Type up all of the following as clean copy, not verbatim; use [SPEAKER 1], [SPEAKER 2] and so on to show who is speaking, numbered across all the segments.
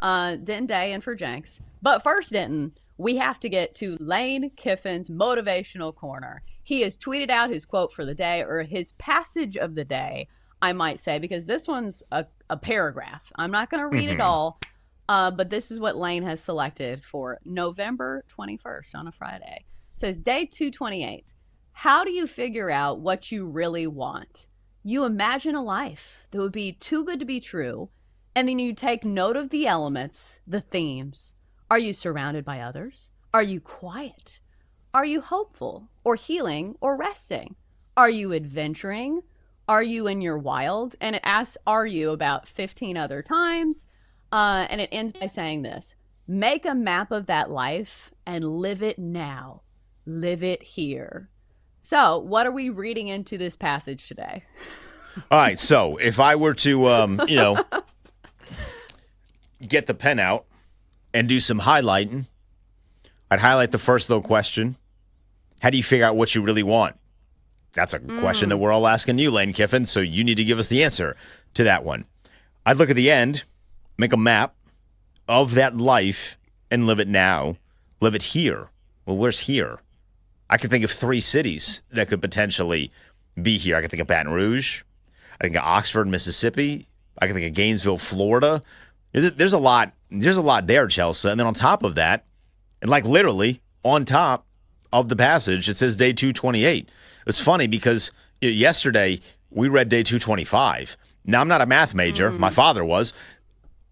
[SPEAKER 1] Denton Day and for Jenks. But first, Denton, we have to get to Lane Kiffin's motivational corner. He has tweeted out his quote for the day, or his passage of the day, I might say, because this one's a paragraph. I'm not going to read it all, but this is what Lane has selected for November 21st on a Friday. It says, Day 228. How do you figure out what you really want? You imagine a life that would be too good to be true, and then you take note of the elements, the themes. Are you surrounded by others? Are you quiet? Are you hopeful or healing or resting? Are you adventuring? Are you in your wild? And it asks, are you, about 15 other times. And it ends by saying this: make a map of that life and live it now. Live it here. So what are we reading into this passage today?
[SPEAKER 2] All right. So if I were to, get the pen out and do some highlighting, I'd highlight the first little question. How do you figure out what you really want? That's a question that we're all asking you, Lane Kiffin, so you need to give us the answer to that one. I'd look at the end, make a map of that life, and live it now. Live it here. Well, where's here? I could think of 3 cities that could potentially be here. I could think of Baton Rouge. I think of Oxford, Mississippi. I could think of Gainesville, Florida. There's a lot. There's a lot there, Chelsa. And then on top of that, and like literally on top of the passage, it says day 228. It's funny because yesterday we read day 225. Now, I'm not a math major. My father was.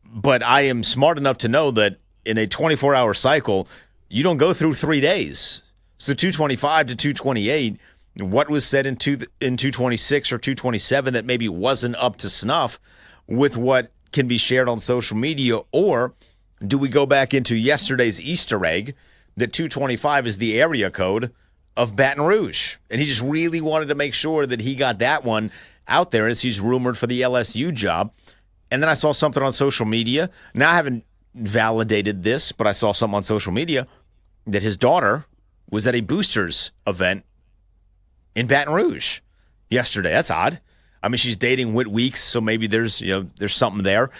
[SPEAKER 2] But I am smart enough to know that in a 24-hour cycle, you don't go through 3 days. So 225 to 228, what was said in 226 or 227 that maybe wasn't up to snuff with what can be shared on social media? Or do we go back into yesterday's Easter egg that 225 is the area code of Baton Rouge? And he just really wanted to make sure that he got that one out there as he's rumored for the LSU job. And then I saw something on social media. Now, I haven't validated this, but I saw something on social media that his daughter was at a boosters event in Baton Rouge yesterday. That's odd. I mean, she's dating Whit Weeks, so maybe there's something there.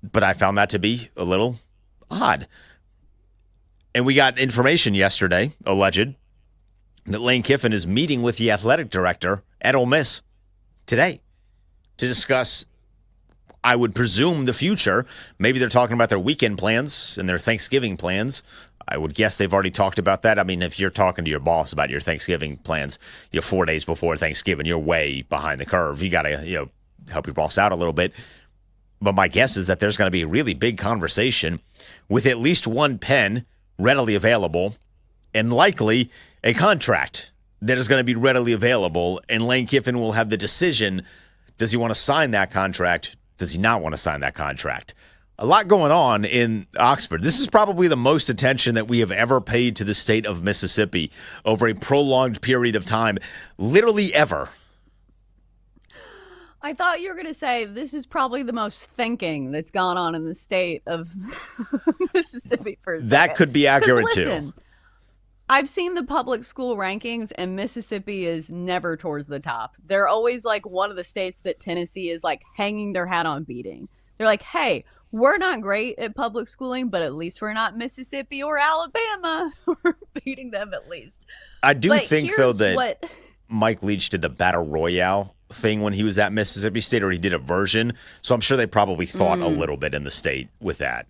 [SPEAKER 2] But I found that to be a little odd. And we got information yesterday, alleged, that Lane Kiffin is meeting with the athletic director at Ole Miss today to discuss, I would presume, the future. Maybe they're talking about their weekend plans and their Thanksgiving plans. I would guess they've already talked about that. I mean, if you're talking to your boss about your Thanksgiving plans, 4 days before Thanksgiving, you're way behind the curve. You got to, help your boss out a little bit. But my guess is that there's going to be a really big conversation with at least one pen readily available and likely a contract that is going to be readily available. And Lane Kiffin will have the decision. Does he want to sign that contract? Does he not want to sign that contract? A lot going on in Oxford. This is probably the most attention that we have ever paid to the state of Mississippi over a prolonged period of time, literally ever.
[SPEAKER 1] I thought you were going to say this is probably the most thinking that's gone on in the state of Mississippi for a second.
[SPEAKER 2] That could be accurate, too.
[SPEAKER 1] I've seen the public school rankings, and Mississippi is never towards the top. They're always like one of the states that Tennessee is like hanging their hat on beating. They're like, hey, we're not great at public schooling, but at least we're not Mississippi or Alabama. We're beating them at least.
[SPEAKER 2] I do think, though, that Mike Leach did the Battle Royale thing when he was at Mississippi State, or he did a version. So I'm sure they probably thought a little bit in the state with that.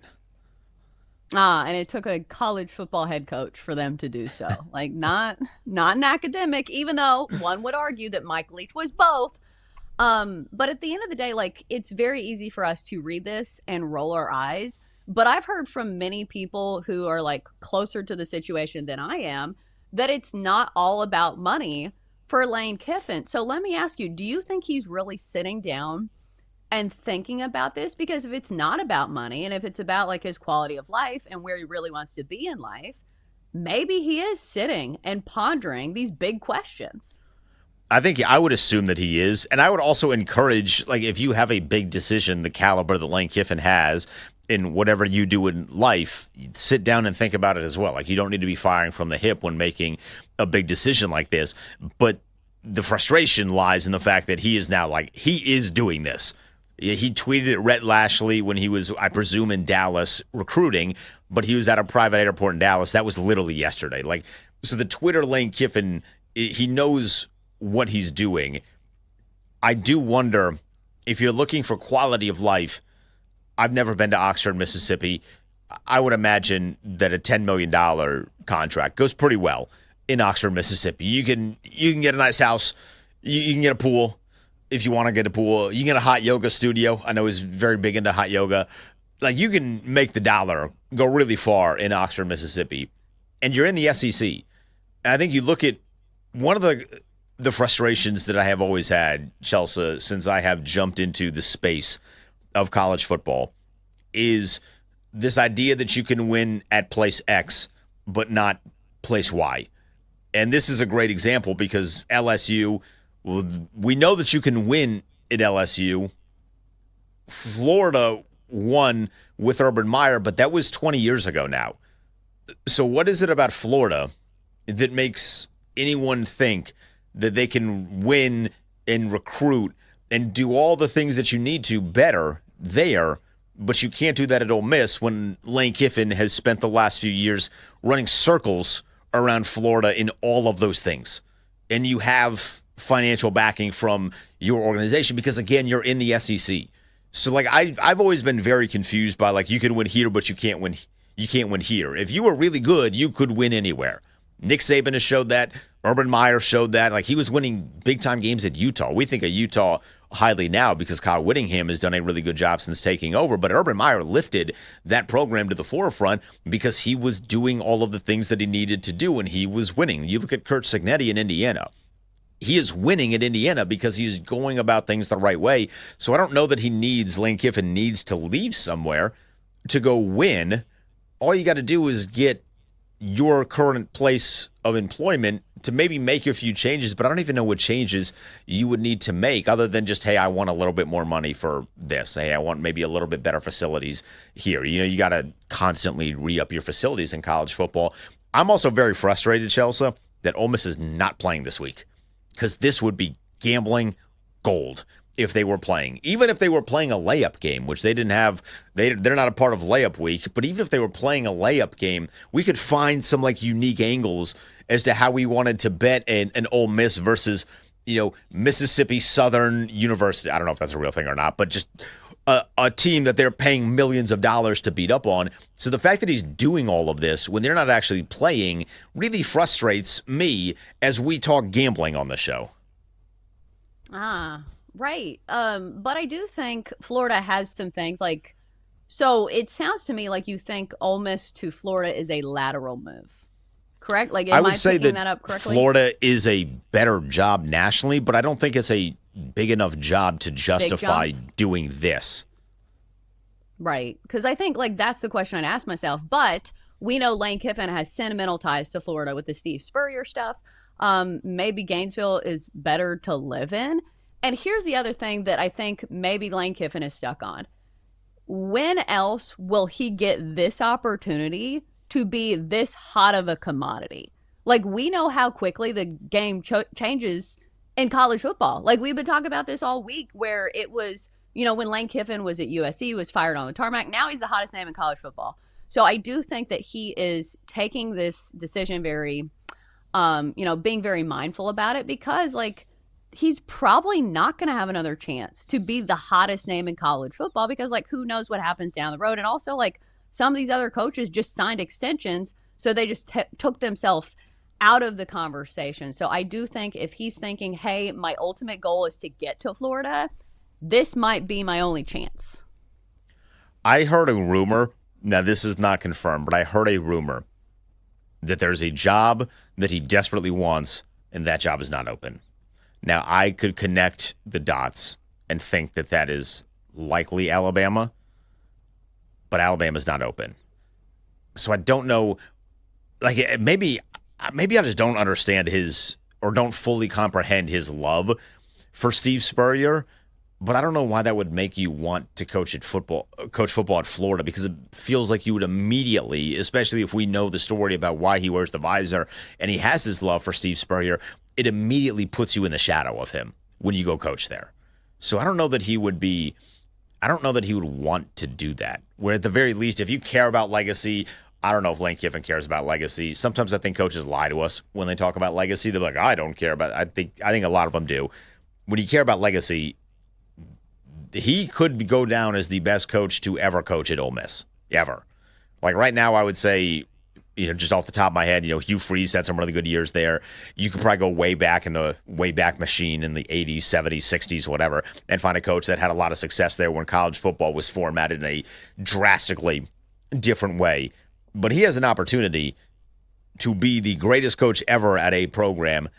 [SPEAKER 1] And it took a college football head coach for them to do so. Like, not an academic, even though one would argue that Mike Leach was both. But at the end of the day, like, it's very easy for us to read this and roll our eyes. But I've heard from many people who are like closer to the situation than I am that it's not all about money for Lane Kiffin. So let me ask you, do you think he's really sitting down and thinking about this? Because if it's not about money, and if it's about like his quality of life and where he really wants to be in life, maybe he is sitting and pondering these big questions.
[SPEAKER 2] I would assume that he is. And I would also encourage, like, if you have a big decision, the caliber that Lane Kiffin has in whatever you do in life, sit down and think about it as well. Like, you don't need to be firing from the hip when making a big decision like this. But the frustration lies in the fact that he is now, like, he is doing this. He tweeted at Rhett Lashley when he was, I presume, in Dallas recruiting, but he was at a private airport in Dallas. That was literally yesterday. So the Twitter Lane Kiffin, he knows what he's doing. I do wonder if you're looking for quality of life. I've never been to Oxford, Mississippi. I would imagine that a $10 million contract goes pretty well in Oxford, Mississippi. You can get a nice house. You can get a pool if you want to get a pool. You can get a hot yoga studio. I know he's very big into hot yoga. You can make the dollar go really far in Oxford, Mississippi. And you're in the SEC. And I think you look at one of the frustrations that I have always had, Chelsa, since I have jumped into the space of college football, is this idea that you can win at place X, but not place Y. And this is a great example because LSU, we know that you can win at LSU. Florida won with Urban Meyer, but that was 20 years ago now. So what is it about Florida that makes anyone think that they can win and recruit and do all the things that you need to better there, but you can't do that at Ole Miss when Lane Kiffin has spent the last few years running circles around Florida in all of those things? And you have financial backing from your organization because, again, you're in the SEC. So, I've always been very confused by, you can win here, but you can't win here. If you were really good, you could win anywhere. Nick Saban has showed that. Urban Meyer showed that. He was winning big-time games at Utah. We think of Utah highly now because Kyle Whittingham has done a really good job since taking over. But Urban Meyer lifted that program to the forefront because he was doing all of the things that he needed to do, and he was winning. You look at Curt Cignetti in Indiana. He is winning at Indiana because he's going about things the right way. So I don't know that Lane Kiffin needs to leave somewhere to go win. All you got to do is get your current place of employment to maybe make a few changes, but I don't even know what changes you would need to make other than just, hey, I want a little bit more money for this. Hey, I want maybe a little bit better facilities here. You got to constantly re-up your facilities in college football. I'm also very frustrated, Chelsea, that Ole Miss is not playing this week because this would be gambling gold if they were playing. Even if they were playing a layup game, which they didn't have, they're not a part of layup week, but even if they were playing a layup game, we could find some unique angles as to how we wanted to bet an Ole Miss versus, Mississippi Southern University. I don't know if that's a real thing or not, but just a team that they're paying millions of dollars to beat up on. So the fact that he's doing all of this when they're not actually playing really frustrates me as we talk gambling on the show.
[SPEAKER 1] Right. But I do think Florida has some things so it sounds to me like you think Ole Miss to Florida is a lateral move, correct?
[SPEAKER 2] I would say
[SPEAKER 1] that up correctly?
[SPEAKER 2] Florida is a better job nationally, but I don't think it's a big enough job to justify doing this.
[SPEAKER 1] Right. Because I think that's the question I'd ask myself. But we know Lane Kiffin has sentimental ties to Florida with the Steve Spurrier stuff. Maybe Gainesville is better to live in. And here's the other thing that I think maybe Lane Kiffin is stuck on. When else will he get this opportunity to be this hot of a commodity? We know how quickly the game changes in college football. We've been talking about this all week where it was, when Lane Kiffin was at USC, was fired on the tarmac. Now he's the hottest name in college football. So I do think that he is taking this decision very, being very mindful about it because he's probably not going to have another chance to be the hottest name in college football because who knows what happens down the road. And also some of these other coaches just signed extensions. So they just took themselves out of the conversation. So I do think if he's thinking, hey, my ultimate goal is to get to Florida, this might be my only chance.
[SPEAKER 2] I heard a rumor. Now, this is not confirmed, but I heard a rumor that there's a job that he desperately wants, and that job is not open. Now, I could connect the dots and think that that is likely Alabama, but Alabama's not open. So I don't know. Maybe I just don't understand or don't fully comprehend his love for Steve Spurrier. But I don't know why that would make you want to coach football at Florida, because it feels like you would immediately, especially if we know the story about why he wears the visor and he has his love for Steve Spurrier, it immediately puts you in the shadow of him when you go coach there. So I don't know that he would be I don't know that he would want to do that. Where at the very least, if you care about legacy, I don't know if Lane Kiffin cares about legacy. Sometimes I think coaches lie to us when they talk about legacy. They're like, I don't care about it. I think a lot of them do. When you care about legacy, he could go down as the best coach to ever coach at Ole Miss. Ever. Like right now, I would say, just off the top of my head, Hugh Freeze had some really good years there. You could probably go way back in the Wayback Machine in the 80s, 70s, 60s, whatever, and find a coach that had a lot of success there when college football was formatted in a drastically different way. But he has an opportunity to be the greatest coach ever at a program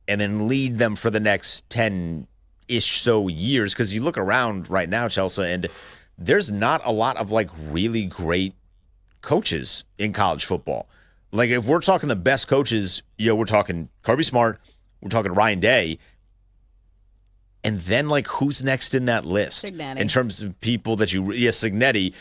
[SPEAKER 2] and then lead them for the next 10-ish so years. Because you look around right now, Chelsa, and there's not a lot of really great coaches in college football. Like if we're talking the best coaches, we're talking Kirby Smart, we're talking Ryan Day, and then who's next in that list
[SPEAKER 1] Cignetti.
[SPEAKER 2] In terms of people that Cignetti,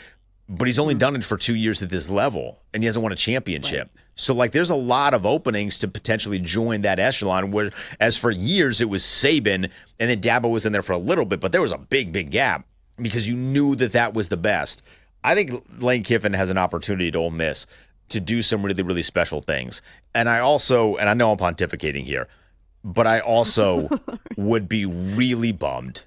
[SPEAKER 2] but he's only done it for 2 years at this level, and he hasn't won a championship. Right. So there's a lot of openings to potentially join that echelon. Whereas for years it was Saban, and then Dabo was in there for a little bit, but there was a big, big gap because you knew that was the best. I think Lane Kiffin has an opportunity to Ole Miss to do some really, really special things. And I know I'm pontificating here, but I also would be really bummed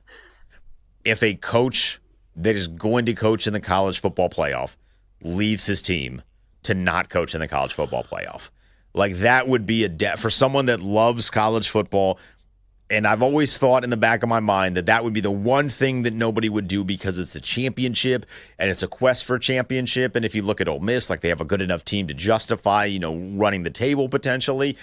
[SPEAKER 2] if a coach that is going to coach in the college football playoff leaves his team to not coach in the college football playoff. That would be for someone that loves college football. And I've always thought in the back of my mind that would be the one thing that nobody would do because it's a championship and it's a quest for a championship. And if you look at Ole Miss, they have a good enough team to justify, running the table potentially.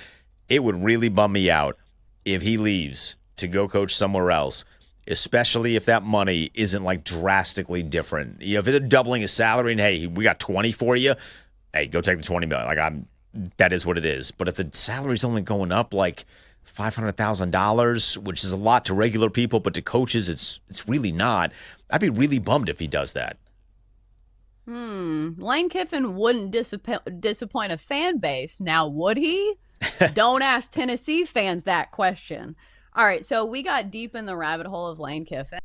[SPEAKER 2] It would really bum me out if he leaves to go coach somewhere else, especially if that money isn't drastically different. If they're doubling his salary and, hey, we got 20 for you, hey, go take the 20 million. That is what it is. But if the salary's only going up $500,000, which is a lot to regular people, but to coaches, it's really not. I'd be really bummed if he does that.
[SPEAKER 1] Lane Kiffin wouldn't disappoint a fan base. Now, would he? Don't ask Tennessee fans that question. All right, so we got deep in the rabbit hole of Lane Kiffin.